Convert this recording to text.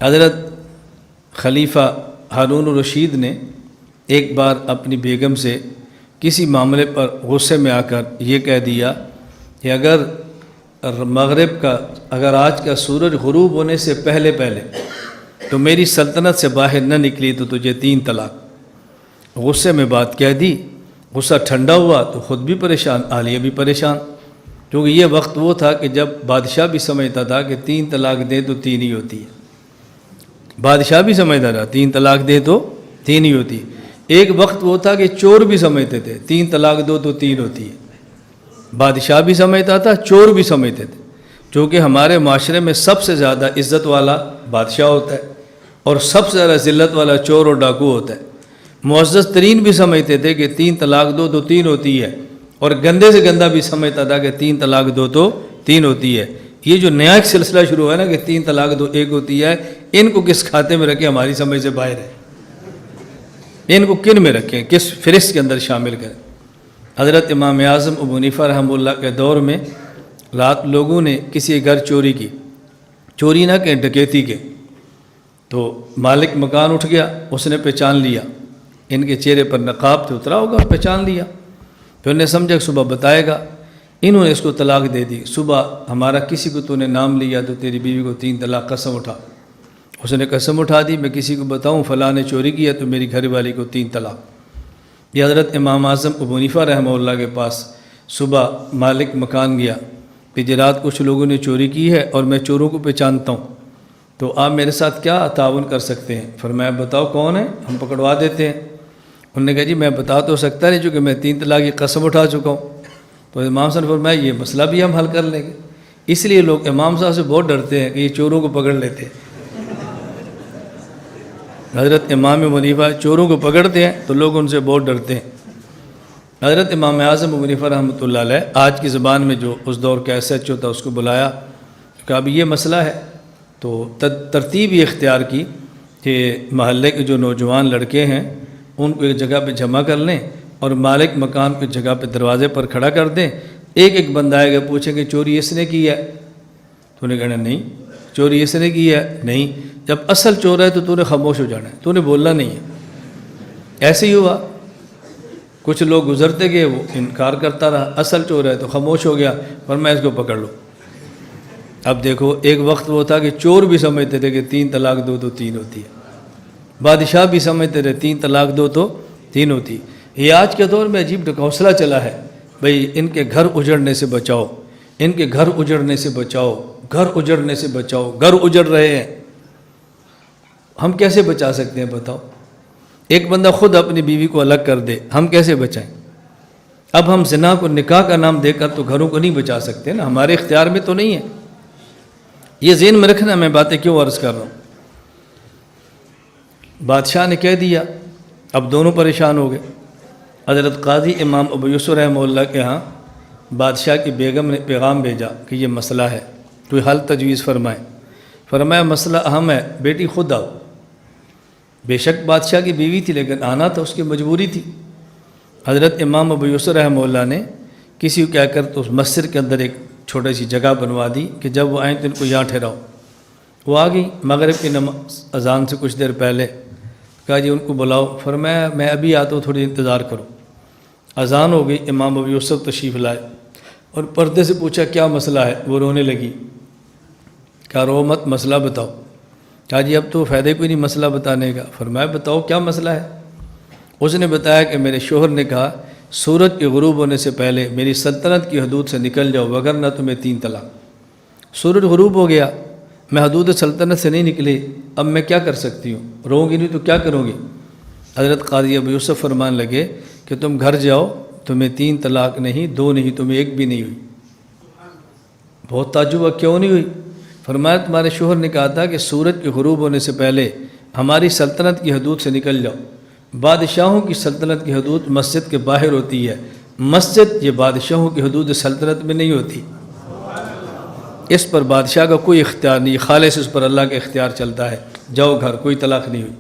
حضرت خلیفہ ہارون الرشید نے ایک بار اپنی بیگم سے کسی معاملے پر غصے میں آ کر یہ کہہ دیا کہ اگر آج کا سورج غروب ہونے سے پہلے تو میری سلطنت سے باہر نہ نکلی تو تجھے 3 طلاق۔ غصے میں بات کہہ دی، غصہ ٹھنڈا ہوا تو خود بھی پریشان، عالیہ بھی پریشان، کیونکہ یہ وقت وہ تھا کہ جب بادشاہ بھی سمجھتا تھا کہ 3 طلاق دے تو 3 ہی ہوتی ہے۔ بادشاہ بھی سمجھتا تھا 3 طلاق دے تو 3 ہی ہوتی ہے۔ ایک وقت وہ تھا کہ چور بھی سمجھتے تھے 3 طلاق دو تو 3 ہوتی ہے۔ بادشاہ بھی سمجھتا تھا، چور بھی سمجھتے تھے، چونکہ ہمارے معاشرے میں سب سے زیادہ عزت والا بادشاہ ہوتا ہے اور سب سے زیادہ ذلت والا چور اور ڈاکو ہوتا ہے۔ معزز ترین بھی سمجھتے تھے کہ 3 طلاق دو تو 3 ہوتی ہے، اور گندے سے گندہ بھی سمجھتا تھا کہ 3 طلاق دو تو 3 ہوتی ہے۔ یہ جو نیا ایک سلسلہ شروع ہے نا کہ 3 طلاق دو 1 ہوتی ہے، ان کو کس کھاتے میں رکھیں ہماری سمجھ سے باہر ہے، ان کو کن میں رکھیں، کس فہرست کے اندر شامل کریں۔ حضرت امام اعظم ابو حنیفہ رحمہ اللہ کے دور میں رات لوگوں نے کسی گھر چوری کی، چوری نہ کہ ڈکیتی کے، تو مالک مکان اٹھ گیا، اس نے پہچان لیا، ان کے چہرے پر نقاب تو اترا ہوگا، پہچان لیا، پھر انہیں سمجھا کہ صبح بتائے گا، انہوں نے اس کو طلاق دے دی۔ صبح ہمارا کسی کو تو نے نام لیا تو تیری بیوی کو 3 طلاق، قسم اٹھا۔ اس نے قسم اٹھا دی، میں کسی کو بتاؤں فلاں نے چوری کیا تو میری گھر والی کو 3 طلاق۔ یہ حضرت امام اعظم ابو حنیفہ رحمہ اللہ کے پاس صبح مالک مکان گیا کہ رات کچھ لوگوں نے چوری کی ہے اور میں چوروں کو پہچانتا ہوں، تو آپ میرے ساتھ کیا تعاون کر سکتے ہیں؟ فرمایا بتاؤ کون ہے، ہم پکڑوا دیتے ہیں۔ انہوں نے کہا جی میں بتا تو سکتا نہیں چونکہ میں 3 طلاق کی قسم اٹھا چکا ہوں۔ تو امام صاحب نے فرمایا یہ مسئلہ بھی ہم حل کر لیں گے۔ اس لیے لوگ امام صاحب سے بہت ڈرتے ہیں کہ یہ چوروں کو پکڑ لیتے ہیں۔ حضرت امام ابو حنیفہ چوروں کو پکڑتے ہیں تو لوگ ان سے بہت ڈرتے ہیں۔ حضرت امام اعظم ابو حنیفہ رحمۃ اللہ علیہ آج کی زبان میں جو اس دور کا SHO تھا اس کو بلایا کہ اب یہ مسئلہ ہے، تو ترتیب یہ اختیار کی کہ محلے کے جو نوجوان لڑکے ہیں ان کو ایک جگہ پہ جمع کر لیں اور مالک مکان کو جگہ پہ دروازے پر کھڑا کر دیں، ایک بندہ آئے گا پوچھیں کہ چوری اس نے کی ہے؟ تو نے کہنا نہیں، چوری اس نے کی ہے نہیں۔ جب اصل چور ہے تو نے خاموش ہو جانا ہے، تو نے بولنا نہیں ہے۔ ایسے ہی ہوا، کچھ لوگ گزرتے گئے، وہ انکار کرتا رہا، اصل چور ہے تو خاموش ہو گیا، پر میں اس کو پکڑ لوں۔ اب دیکھو ایک وقت وہ تھا کہ چور بھی سمجھتے تھے کہ 3 طلاق دو تو 3 ہوتی ہے، بادشاہ بھی سمجھتے تھے 3 طلاق دو تو 3 ہوتی ہے۔ یہ آج کے دور میں عجیب ڈکوسلا چلا ہے، بھئی ان کے گھر اجڑنے سے بچاؤ، ان کے گھر اجڑنے سے بچاؤ، گھر اجڑنے سے بچاؤ، گھر اجڑ رہے ہیں۔ ہم کیسے بچا سکتے ہیں بتاؤ؟ ایک بندہ خود اپنی بیوی کو الگ کر دے، ہم کیسے بچائیں؟ اب ہم زنا کو نکاح کا نام دے کر تو گھروں کو نہیں بچا سکتے نا، ہمارے اختیار میں تو نہیں ہے۔ یہ ذہن میں رکھنا میں باتیں کیوں عرض کر رہا ہوں۔ بادشاہ نے کہہ دیا، اب دونوں پریشان ہو گئے۔ حضرت قاضی امام ابو یوسف رحمہ اللہ کے ہاں بادشاہ کی بیگم نے پیغام بھیجا کہ یہ مسئلہ ہے، کوئی حل تجویز فرمائے۔ فرمایا مسئلہ اہم ہے، بیٹی خود آؤ۔ بے شک بادشاہ کی بیوی تھی لیکن آنا تھا، اس کی مجبوری تھی۔ حضرت امام ابو یوسف رحمہ اللہ نے کسی کو کہہ کر تو اس مسجد کے اندر ایک چھوٹی سی جگہ بنوا دی کہ جب وہ آئیں تو ان کو یہاں ٹھہراؤ۔ وہ آ گئی مغرب کی نماز اذان سے کچھ دیر پہلے، کہا جی ان کو بلاؤ۔ فرمایا میں ابھی آتا ہوں، تھوڑی انتظار کرو۔ اذان ہو گئی، امام ابو یوسف تشریف لائے اور پردے سے پوچھا کیا مسئلہ ہے؟ وہ رونے لگی، کہا رو مت، مسئلہ بتاؤ۔ کہا جی اب تو فائدہ کوئی نہیں مسئلہ بتانے کا۔ فرمایا بتاؤ کیا مسئلہ ہے؟ اس نے بتایا کہ میرے شوہر نے کہا سورج کے غروب ہونے سے پہلے میری سلطنت کی حدود سے نکل جاؤ وگرنہ تمہیں 3 طلاق۔ سورج غروب ہو گیا، میں حدود سلطنت سے نہیں نکلی، اب میں کیا کر سکتی ہوں؟ رہوں گی نہیں تو کیا کروں گی؟ حضرت قاضی ابو یوسف فرمان لگے کہ تم گھر جاؤ، تمہیں 3 طلاق نہیں، 2 نہیں، تمہیں 1 بھی نہیں ہوئی۔ بہت تعجب ہوا، کیوں نہیں ہوئی؟ فرمایا تمہارے شوہر نے کہا تھا کہ سورج کے غروب ہونے سے پہلے ہماری سلطنت کی حدود سے نکل جاؤ۔ بادشاہوں کی سلطنت کی حدود مسجد کے باہر ہوتی ہے، مسجد یہ بادشاہوں کی حدود سلطنت میں نہیں ہوتی۔ اس پر بادشاہ کا کوئی اختیار نہیں، خالص اس پر اللہ کا اختیار چلتا ہے۔ جاؤ گھر، کوئی طلاق نہیں ہوئی۔